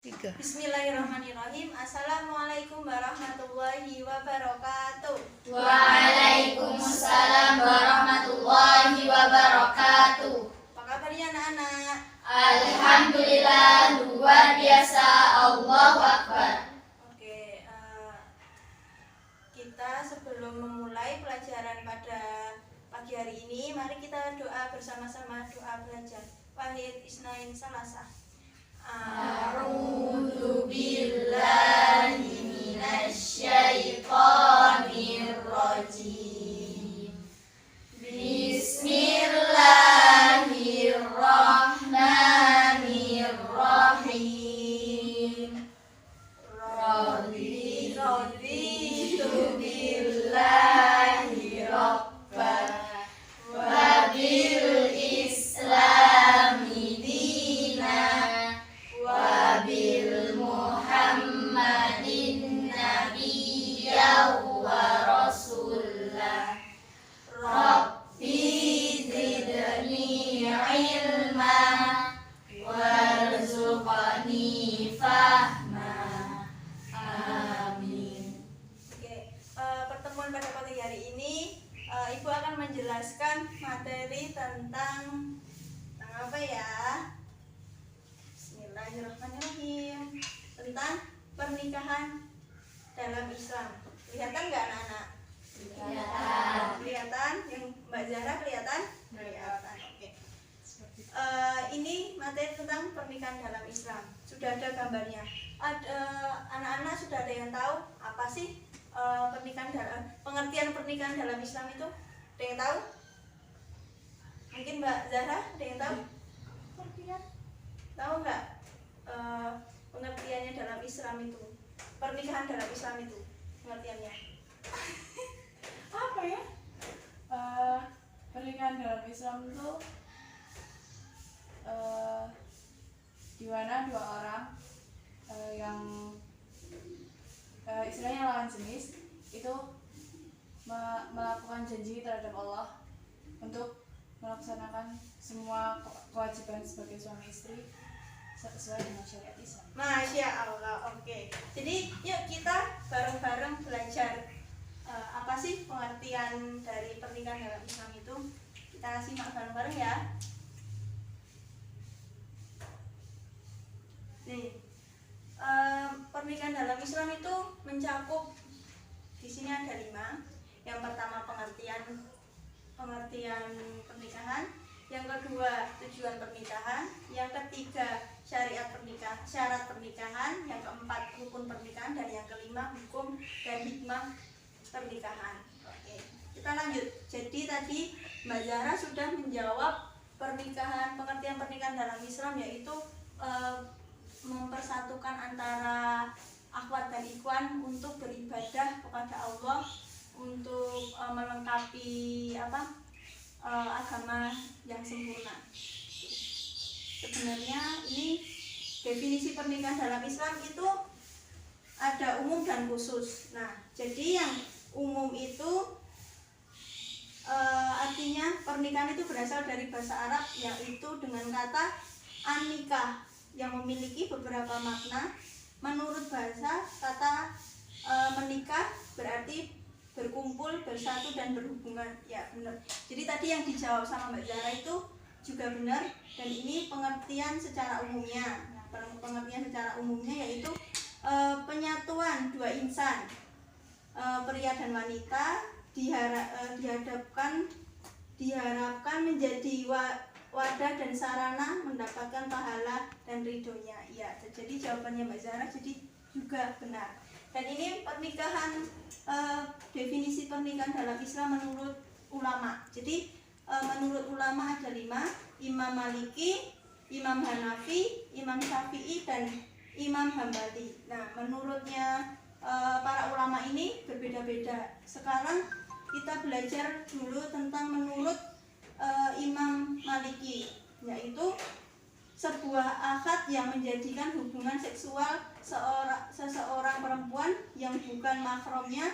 Tiga. Bismillahirrahmanirrahim. Assalamualaikum warahmatullahi wabarakatuh. Waalaikumsalam warahmatullahi wabarakatuh. Apa kabarnya anak-anak? Alhamdulillah, luar biasa. Allahu Akbar. Oke, kita sebelum memulai pelajaran pada pagi hari ini, mari kita doa bersama-sama, doa belajar. Wahid Isnain Salasah. A'udzu billahi minasyaitonir rajim. Bismillahirrahmanirrahim. Raditu billahi rabban wa bil islami dinan wa bil muhammadin nabiyyan wa rasulah. Rabbi zidni ilma warzuqni fahma. Amin. Oke, pertemuan pada pagi hari ini, Ibu akan menjelaskan materi tentang apa ya? Bismillahirrahmanirrahim. Tentang pernikahan dalam Islam. Kelihatan nggak anak-anak? Kelihatan. Yang Mbak Zahra kelihatan? Kelihatan. Oke. Ini materi tentang pernikahan dalam Islam. Sudah ada gambarnya. Anak-anak sudah ada yang tahu apa sih pengertian pernikahan dalam Islam itu? Ada yang tahu? Mungkin Mbak Zahra ada yang tahu? Tahu nggak pengertiannya dalam Islam itu? Pernikahan dalam Islam itu pengertiannya? Apa ya? Pernikahan dalam Islam itu di mana dua orang yang istilahnya lawan jenis itu melakukan janji terhadap Allah untuk melaksanakan semua kewajiban sebagai suami istri sesuai dengan syariat Islam. Masya Allah, oke. Jadi yuk kita bareng-bareng belajar apa sih pengertian dari pernikahan dalam Islam itu. Kita simak bareng-bareng ya. Nih, pernikahan dalam Islam itu mencakup, di sini ada 5. Yang pertama pengertian pernikahan, yang kedua tujuan pernikahan, yang ketiga syarat pernikahan, yang keempat rukun pernikahan, dan yang kelima hukum dan hikmah pernikahan. Oke, kita lanjut. Jadi tadi Mbak Zahra sudah menjawab pengertian pernikahan dalam Islam, yaitu mempersatukan antara akhwat dan ikhwan untuk beribadah kepada Allah, untuk melengkapi agama yang sempurna. Sebenarnya ini definisi pernikahan dalam Islam itu ada umum dan khusus. Nah, jadi yang umum itu artinya pernikahan itu berasal dari bahasa Arab, yaitu dengan kata an-nikah yang memiliki beberapa makna. Menurut bahasa, kata menikah berarti berkumpul, bersatu, dan berhubungan. Ya, benar. Jadi tadi yang dijawab sama Mbak Zahra itu juga benar, dan ini pengertian secara umumnya. Pengertian secara umumnya yaitu penyatuan dua insan, pria dan wanita, diharapkan menjadi wadah dan sarana mendapatkan pahala dan ridhonya. Ya, jadi jawabannya Mbak Zahra jadi juga benar. Dan ini definisi pernikahan dalam Islam menurut ulama. Jadi menurut ulama ada 5: Imam Maliki, Imam Hanafi, Imam Syafi'i, dan Imam Hambali. Nah, menurutnya para ulama ini berbeda-beda. Sekarang kita belajar dulu tentang menurut Imam Maliki, yaitu sebuah akad yang menjadikan hubungan seksual seseorang perempuan yang bukan mahramnya,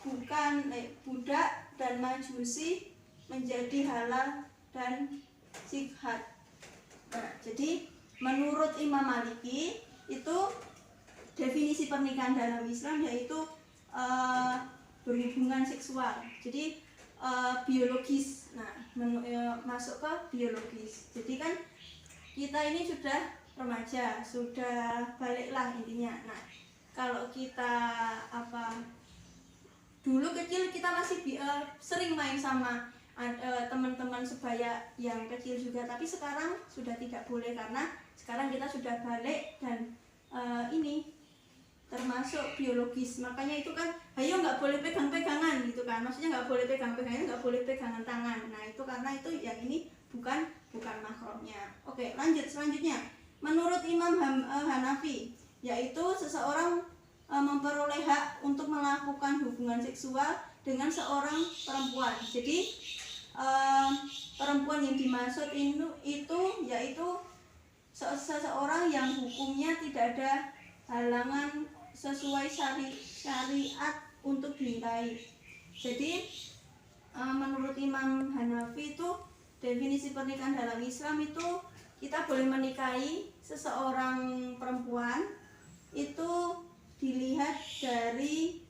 bukan budak dan majusi, menjadi halal dan sihat. Nah, jadi menurut Imam Maliki itu definisi pernikahan dalam Islam yaitu berhubungan seksual. Jadi biologis. Nah, masuk ke biologis. Jadi kan kita ini sudah remaja, sudah baliklah intinya. Nah, kalau kita dulu kecil kita masih sering main sama teman-teman sebaya yang kecil juga, tapi sekarang sudah tidak boleh karena sekarang kita sudah balik dan ini termasuk biologis. Makanya itu kan ayo nggak boleh pegang-pegangan gitu kan, maksudnya nggak boleh pegang-pegangan, nggak boleh pegangan tangan. Nah itu karena itu yang ini bukan mahramnya. Oke, lanjut selanjutnya. Menurut Imam Hanafi, yaitu seseorang memperoleh hak untuk melakukan hubungan seksual dengan seorang perempuan. Jadi perempuan yang dimaksud itu yaitu seseorang yang hukumnya tidak ada halangan sesuai syariat untuk dinikahi. Jadi menurut Imam Hanafi itu definisi pernikahan dalam Islam itu kita boleh menikahi seseorang perempuan itu dilihat dari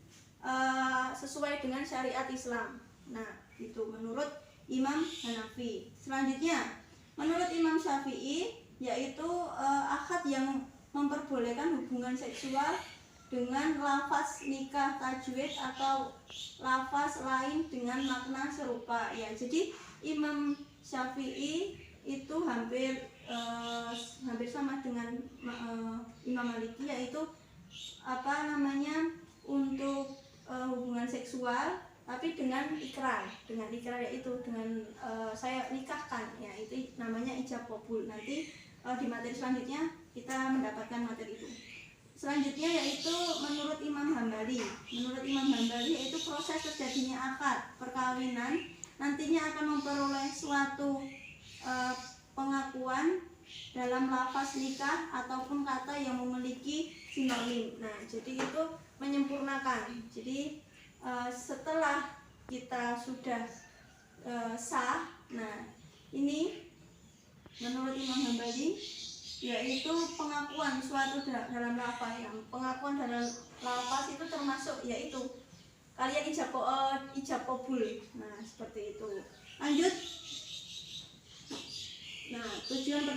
sesuai dengan syariat Islam. Nah, itu menurut Imam Hanafi. Selanjutnya, menurut Imam Syafi'i yaitu akad yang memperbolehkan hubungan seksual dengan lafaz nikah tajwid atau lafaz lain dengan makna serupa. Ya, jadi Imam Syafi'i itu hampir sama dengan Imam Maliki, yaitu untuk hubungan seksual tapi dengan ikrar yaitu dengan saya nikahkan, ya itu namanya ijab qabul. Nanti di materi selanjutnya kita mendapatkan materi itu. Selanjutnya yaitu menurut Imam Hambali yaitu proses terjadinya akad perkawinan nantinya akan memperoleh suatu pengakuan dalam lafaz nikah ataupun kata yang memiliki sinonim. Nah, jadi itu menyempurnakan. Jadi setelah kita sudah sah, nah ini menurut Imam Hambali yaitu pengakuan suatu dalam lafaz. Yang pengakuan dalam lafaz itu termasuk yaitu kalian ijab qabul. Nah, seperti itu. Lanjut. Nah, tujuan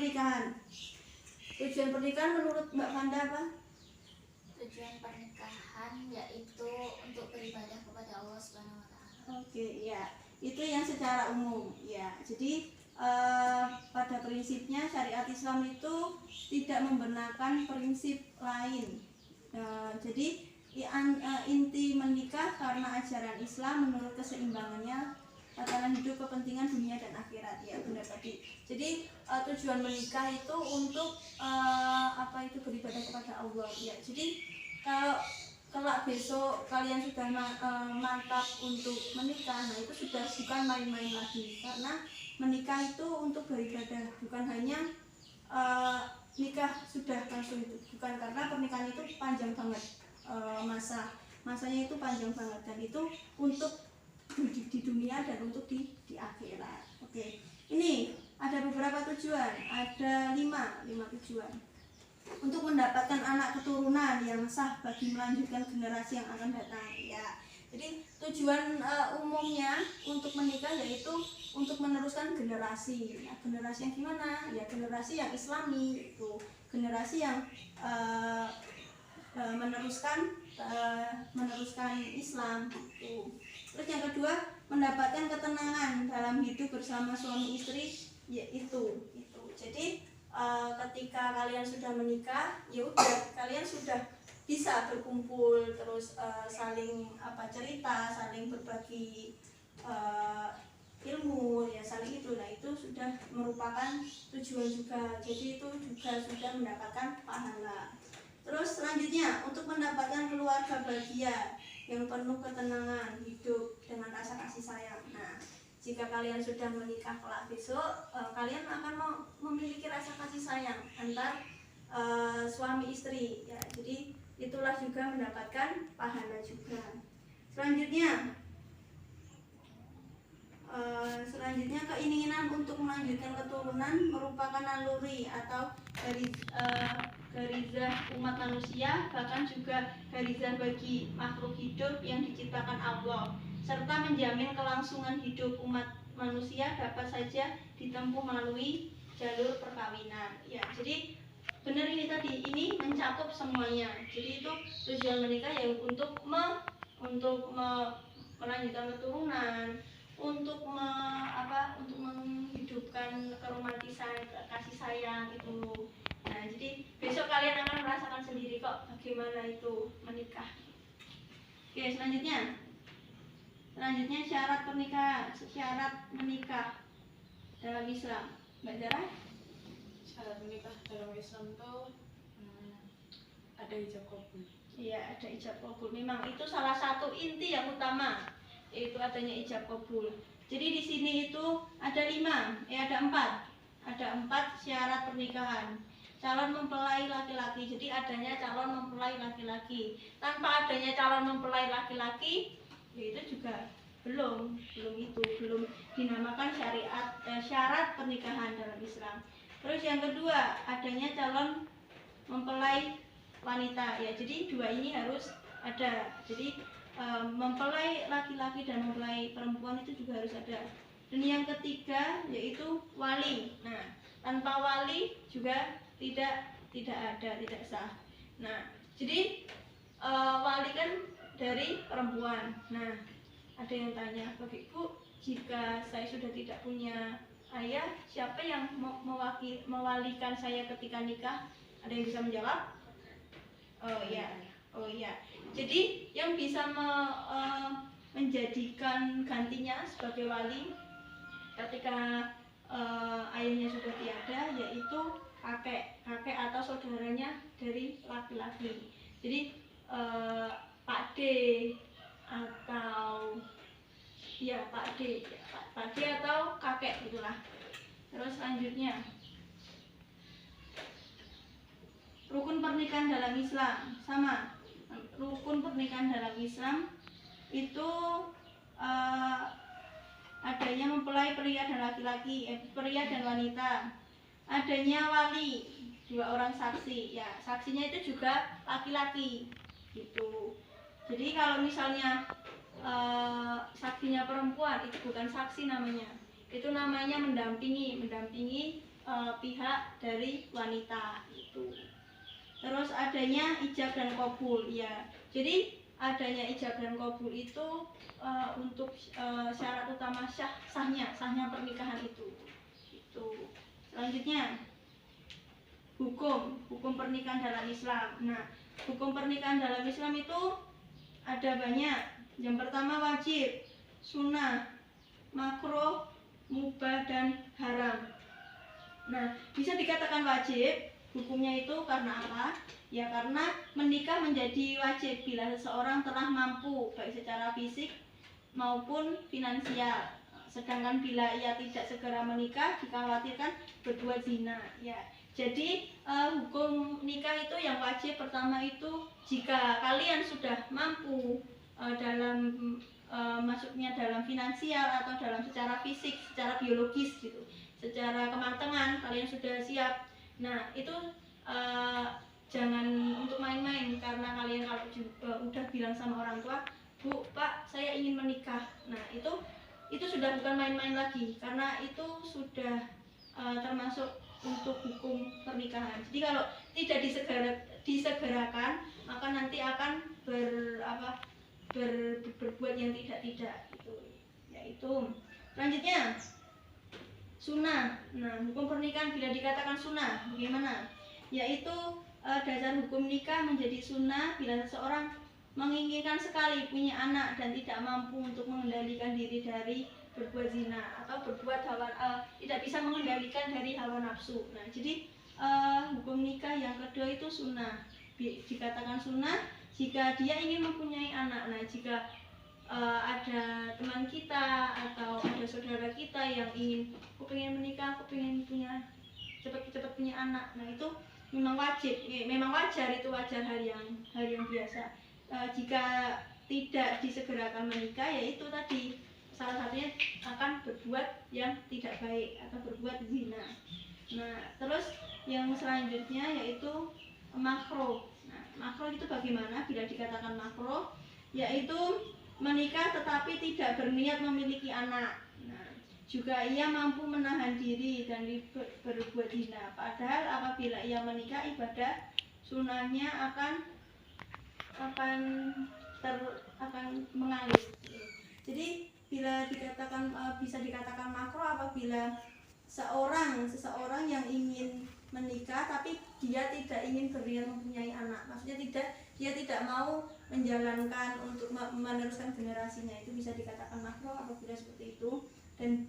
pernikahan menurut Mbak Fanda apa? Tujuan pernikahan yaitu untuk beribadah kepada Allah Subhanahu wa taala. Oke, ya. Itu yang secara umum, ya. Jadi pada prinsipnya syariat Islam itu tidak membenarkan prinsip lain. Jadi inti menikah karena ajaran Islam menurut keseimbangannya tatanan hidup, kepentingan dunia dan akhirat, ya benar tadi. Jadi tujuan menikah itu untuk beribadah kepada Allah, ya. Jadi kalau besok kalian sudah mantap untuk menikah, nah itu sudah bukan main-main lagi, karena menikah itu untuk beribadah, bukan hanya nikah sudah langsung itu, bukan, karena pernikahan itu panjang banget masanya itu panjang banget, dan itu untuk di dunia dan untuk di akhirat. Oke, ini ada beberapa tujuan, ada 5 tujuan untuk mendapatkan anak keturunan yang sah bagi melanjutkan generasi yang akan datang, ya. Jadi tujuan umumnya untuk menikah yaitu untuk meneruskan generasi. Nah, generasi yang gimana? Ya generasi yang Islami, itu generasi yang meneruskan Islam itu. Terus yang kedua, mendapatkan ketenangan dalam hidup bersama suami istri, yaitu itu. Jadi ketika kalian sudah menikah, ya udah kalian sudah bisa berkumpul, terus saling cerita, saling berbagi ilmu, ya saling itu. Nah, itu sudah merupakan tujuan juga. Jadi itu juga sudah mendapatkan pahala. Terus selanjutnya, untuk mendapatkan keluarga bahagia yang penuh ketenangan hidup dengan rasa kasih sayang. Nah, jika kalian sudah menikah kelak besok, kalian akan memiliki rasa kasih sayang antar suami istri, ya. Jadi itulah juga mendapatkan pahala juga. Selanjutnya keinginan untuk melanjutkan keturunan merupakan naluri atau dari garizah umat manusia, bahkan juga garizah bagi makhluk hidup yang diciptakan Allah, serta menjamin kelangsungan hidup umat manusia dapat saja ditempuh melalui jalur perkawinan. Ya, jadi benar ini tadi, ini mencakup semuanya. Jadi itu tujuan menikah ya untuk melanjutkan keturunan, untuk untuk menghidupkan keromantisan, kasih sayang itu. Nah, jadi besok kalian akan merasakan sendiri kok bagaimana itu menikah. Oke, selanjutnya syarat menikah dalam Islam. Mbak Zara? Syarat menikah dalam Islam tuh ada ijab kabul. Iya, ada ijab kabul. Memang itu salah satu inti yang utama, yaitu adanya ijab kabul. Jadi di sini itu ada empat syarat pernikahan. Calon mempelai laki-laki. Jadi adanya calon mempelai laki-laki. Tanpa adanya calon mempelai laki-laki, ya itu juga belum dinamakan syarat pernikahan dalam Islam. Terus yang kedua, adanya calon mempelai wanita. Ya, jadi dua ini harus ada. Jadi mempelai laki-laki dan mempelai perempuan itu juga harus ada. Dan yang ketiga yaitu wali. Nah, tanpa wali juga tidak sah. Nah, jadi wali kan dari perempuan. Nah, ada yang tanya, Bapak Ibu, jika saya sudah tidak punya ayah, siapa yang mewalikan saya ketika nikah? Ada yang bisa menjawab? Oh iya. Jadi yang bisa menjadikan gantinya sebagai wali ketika ayahnya sudah tiada, yaitu kakek atau saudaranya dari laki-laki. Jadi Pak D atau Pak D atau kakek itulah. Terus selanjutnya, rukun pernikahan dalam Islam sama. Rukun pernikahan dalam Islam itu adanya mempelai pria dan pria dan wanita, adanya wali, 2 orang saksi. Ya, saksinya itu juga laki-laki gitu. Jadi kalau misalnya saksinya perempuan, itu bukan saksi namanya, itu namanya mendampingi pihak dari wanita itu. Terus adanya ijab dan kabul. Ya, jadi adanya ijab dan kabul itu untuk syarat utama sahnya pernikahan itu. Selanjutnya, hukum pernikahan dalam Islam. Nah, hukum pernikahan dalam Islam itu ada banyak. Yang pertama wajib, sunnah, makruh, mubah, dan haram. Nah, bisa dikatakan wajib hukumnya itu karena apa? Ya karena menikah menjadi wajib bila seseorang telah mampu baik secara fisik maupun finansial. Sedangkan bila ia tidak segera menikah, dikhawatirkan berbuat zina. Ya, jadi hukum nikah itu yang wajib pertama itu jika kalian sudah mampu masuknya dalam finansial atau dalam secara fisik, secara biologis gitu, secara kematangan kalian sudah siap. Nah, itu jangan untuk main-main, karena kalian kalau udah bilang sama orang tua, Bu, Pak, saya ingin menikah. Nah, itu sudah bukan main-main lagi, karena itu sudah termasuk untuk hukum pernikahan. Jadi kalau tidak disegerakan, maka nanti akan berbuat yang tidak gitu. Yaitu selanjutnya sunnah. Nah, hukum pernikahan bila dikatakan sunnah, bagaimana? Yaitu dasar hukum nikah menjadi sunnah bila seseorang menginginkan sekali punya anak dan tidak mampu untuk mengendalikan diri dari berbuat zina atau berbuat tidak bisa mengendalikan dari hawa nafsu. Nah, jadi hukum nikah yang kedua itu sunnah. Dikatakan sunnah jika dia ingin mempunyai anak. Nah, jika ada teman kita atau ada saudara kita yang pengen menikah, pengen punya cepat punya anak, nah itu memang wajib, memang wajar, itu wajar, hal yang biasa. Jika tidak disegerakan menikah, yaitu tadi salah satunya akan berbuat yang tidak baik atau berbuat zina. Nah, terus yang selanjutnya yaitu makruh. Nah, makruh itu bagaimana bila dikatakan makruh? Yaitu menikah tetapi tidak berniat memiliki anak. Nah, juga ia mampu menahan diri dan berbuat zina. Padahal apabila ia menikah, ibadah sunahnya akan mengalir. Jadi bila dikatakan bisa dikatakan makruh apabila seseorang yang ingin menikah tapi dia tidak ingin berniat mempunyai anak, maksudnya dia tidak mau menjalankan untuk meneruskan generasinya, itu bisa dikatakan makruh apabila seperti itu. Dan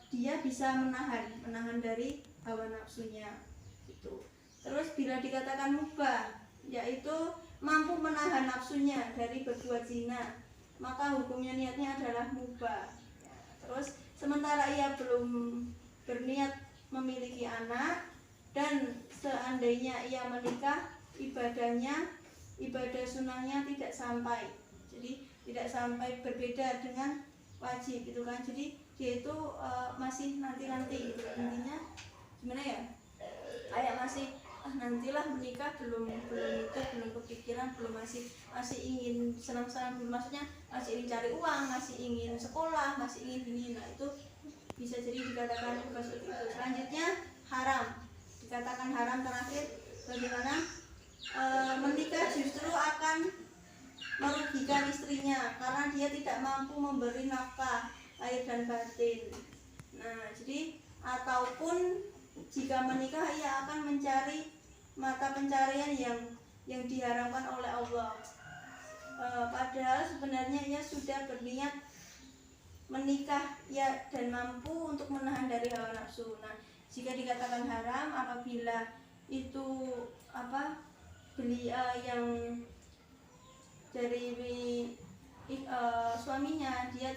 dia bisa menahan dari hawa nafsunya itu. Terus bila dikatakan mubah, yaitu mampu menahan nafsunya dari berbuat zina, maka hukumnya niatnya adalah mubah. Ya, terus sementara ia belum berniat memiliki anak dan seandainya ia menikah, ibadah sunahnya tidak sampai. Jadi tidak sampai, berbeda dengan wajib itu kan. Jadi dia itu masih nanti gitu. Intinya gimana ya? Kayak masih nantilah menikah, belum kepikiran, belum masih ingin senang-senang, maksudnya masih ingin cari uang, masih ingin sekolah, masih ingin ini. Nah, itu bisa jadi dikatakan seperti itu. Selanjutnya haram, dikatakan haram terakhir bagaimana menikah justru akan merugikan istrinya karena dia tidak mampu memberi nafkah lahir dan batin. Nah, jadi ataupun jika menikah ia akan mencari mata pencarian yang diharamkan oleh Allah. Padahal sebenarnya ia sudah berniat menikah ya dan mampu untuk menahan dari hawa nafsu. Nah, jika dikatakan haram apabila itu yang dari suaminya dia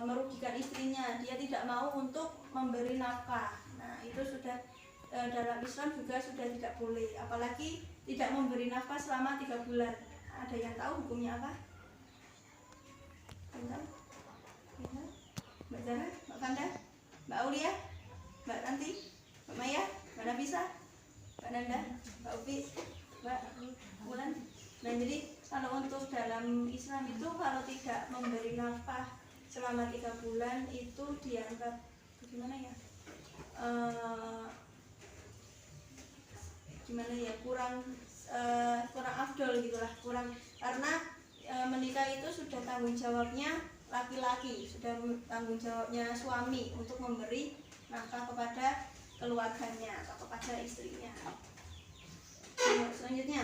merugikan istrinya, dia tidak mau untuk memberi nafkah. Nah, itu sudah dalam Islam juga sudah tidak boleh, apalagi tidak memberi nafkah selama 3 bulan. Ada yang tahu hukumnya apa? Mbak Zara, Mbak Kanda, Mbak Aulia, Mbak Tanti, Mbak Maya, Mbak Nabisa, Mbak Nanda, Mbak Upi, Mbak Wulan. Nah, jadi kalau untuk dalam Islam itu kalau tidak memberi nafkah selama 3 bulan itu dianggap gimana ya? Kurang afdol gitulah, karena menikah itu sudah tanggung jawabnya laki-laki, sudah tanggung jawabnya suami untuk memberi nafkah kepada keluarganya atau kepada istrinya. Selanjutnya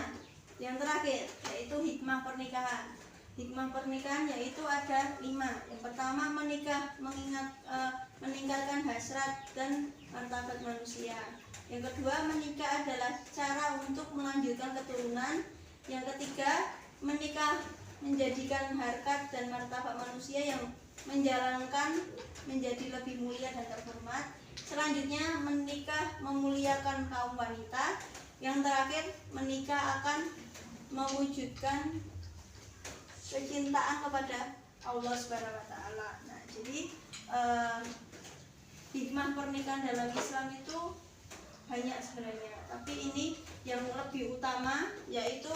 yang terakhir yaitu hikmah pernikahan. Hikmah pernikahan yaitu ada 5. Yang pertama, menikah meninggalkan hasrat dan martabat manusia. Yang kedua, menikah adalah cara untuk melanjutkan keturunan. Yang ketiga, menikah menjadikan harkat dan martabat manusia yang menjalankan menjadi lebih mulia dan terhormat. Selanjutnya, menikah memuliakan kaum wanita. Yang terakhir, menikah akan mewujudkan kecintaan kepada Allah Subhanahu wa taala. Nah, jadi hikmah pernikahan dalam Islam itu banyak sebenarnya, tapi ini yang lebih utama yaitu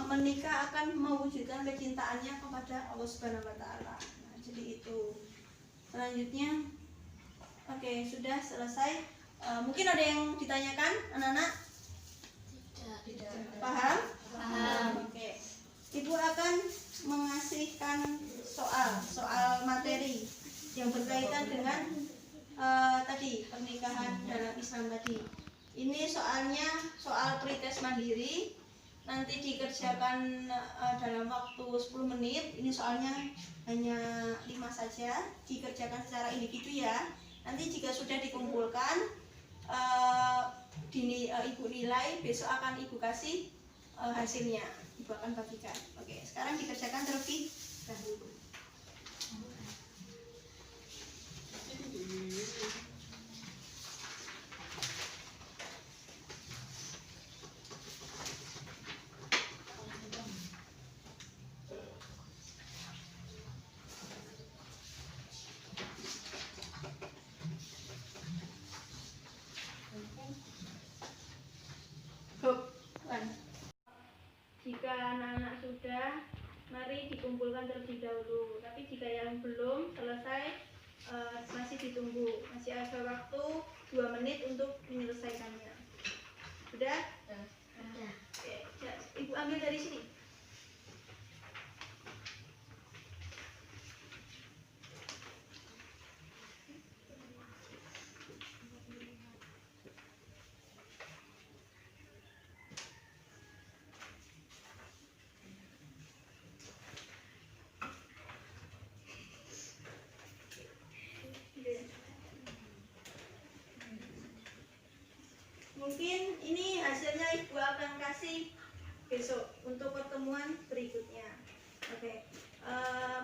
menikah akan mewujudkan kecintaannya kepada Allah Subhanahu wa taala. Nah, jadi itu. Selanjutnya sudah selesai. Mungkin ada yang ditanyakan anak-anak? Tidak. Paham? Paham. Oke. Ibu akan mengasihkan soal materi yang berkaitan dengan tadi pernikahan dalam Islam tadi. Ini soalnya soal pretest mandiri, nanti dikerjakan dalam waktu 10 menit. Ini soalnya hanya 5 saja, dikerjakan secara individu ya. Nanti jika sudah dikumpulkan ibu nilai, besok akan ibu kasih hasilnya, ibu akan bagikan. Oke, sekarang dikerjakan terlebih dahulu. selesaikan terlebih dahulu. Tapi jika yang belum selesai, masih ditunggu. Masih ada waktu 2 menit untuk menyelesaikannya. Sudah? Udah. Oke, ya, Ibu ambil dari sini. Mungkin ini hasilnya Ibu akan kasih besok untuk pertemuan berikutnya. Oke,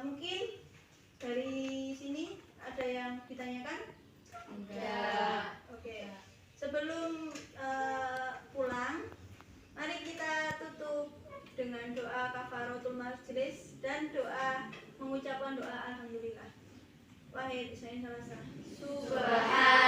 mungkin dari sini ada yang ditanyakan? Enggak. Oke, sebelum pulang, mari kita tutup dengan doa kafaratul majlis dan doa mengucapkan doa alhamdulillah. Wahid, saya salah. Subhan